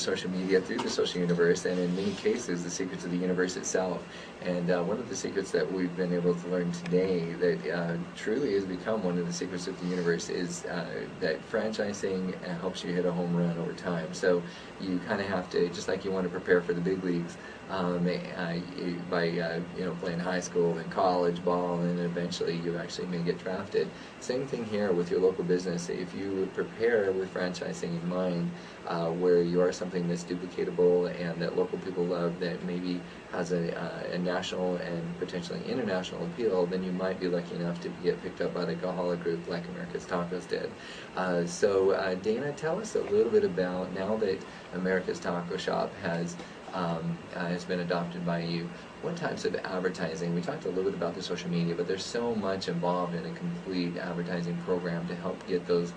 social media, through the social universe, and in many cases, the secrets of the universe itself. And one of the secrets that we've been able to learn today that truly has become one of the secrets of the universe is that franchising helps you hit a home run over time. So you kind of have to, just like you want to prepare for the big leagues, by playing high school and college ball, and eventually you actually may get drafted. Same thing here with your local business. If you prepare with franchising in mind, where you are something that's duplicatable and that local people love, that maybe has a national and potentially international appeal, then you might be lucky enough to get picked up by the Kahala Group like America's Tacos did. So Dana, tell us a little bit about, now that America's Taco Shop has been adopted by you, what types of advertising? We talked a little bit about the social media, but there's so much involved in a complete advertising program to help get those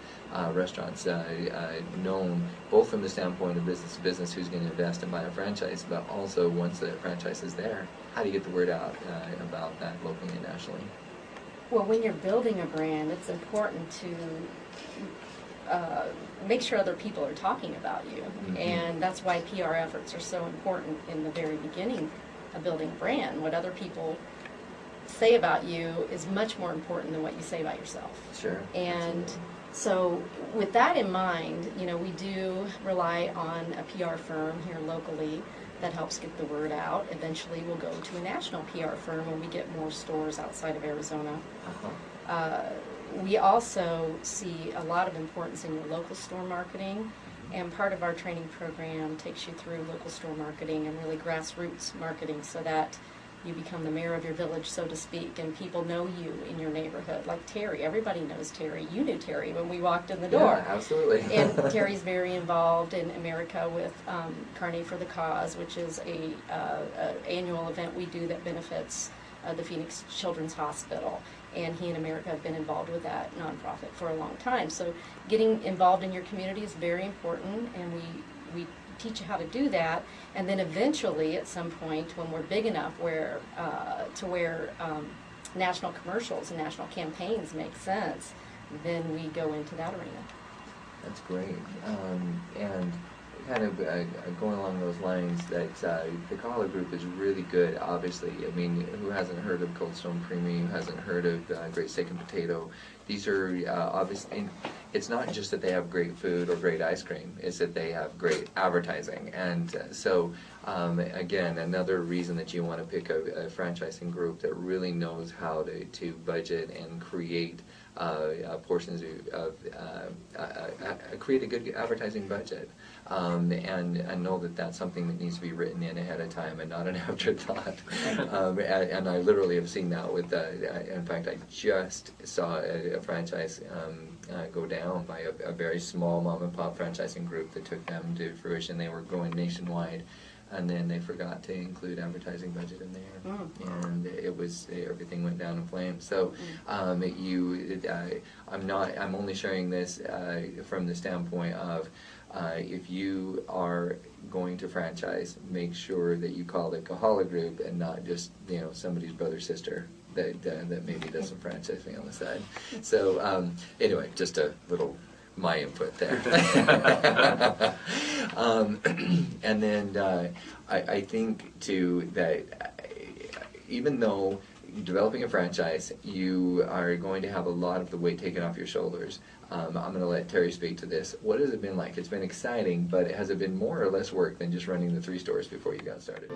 restaurants known, both from the standpoint of business to business, who's going to invest and buy a franchise, but also once the franchise is there, how do you get the word out about that locally and nationally? Well, when you're building a brand, it's important to make sure other people are talking about you. Mm-hmm. And that's why PR efforts are so important in the very beginning of building a brand. What other people say about you is much more important than what you say about yourself. Sure. And absolutely. So with that in mind, we do rely on a PR firm here locally that helps get the word out. Eventually we'll go to a national PR firm when we get more stores outside of Arizona. Uh-huh. We also see a lot of importance in your local store marketing, and part of our training program takes you through local store marketing and really grassroots marketing so that you become the mayor of your village, so to speak, and people know you in your neighborhood. Like Terry, everybody knows Terry. You knew Terry when we walked in the door. Yeah, absolutely. And Terry's very involved in America with Carne for the Cause, which is a annual event we do that benefits the Phoenix Children's Hospital. And he and America have been involved with that nonprofit for a long time. So getting involved in your community is very important, and we teach you how to do that. And then eventually, at some point, when we're big enough where national commercials and national campaigns make sense, then we go into that arena. That's great. And kind of going along those lines, that the Kahala Group is really good, obviously. I mean, who hasn't heard of Cold Stone Creamery? Who hasn't heard of Great Steak and Potato? These are obviously, it's not just that they have great food or great ice cream, it's that they have great advertising. And so, again, another reason that you want to pick a franchising group that really knows how to budget and create portions of create a good advertising budget, and know that that's something that needs to be written in ahead of time and not an afterthought. And I literally have seen that with, in fact, I just saw a franchise go down by a very small mom and pop franchising group that took them to fruition. They were going nationwide, and then they forgot to include advertising budget in there, and it was, everything went down in flames. So I'm only sharing this from the standpoint of if you are going to franchise, make sure that you call the Kahala Group and not just somebody's brother sister that maybe does some franchising on the side. So anyway, just a little my input there. And then I think too that even though developing a franchise, you are going to have a lot of the weight taken off your shoulders. I'm going to let Terry speak to this. What has it been like? It's been exciting, but has it been more or less work than just running the 3 stores before you got started?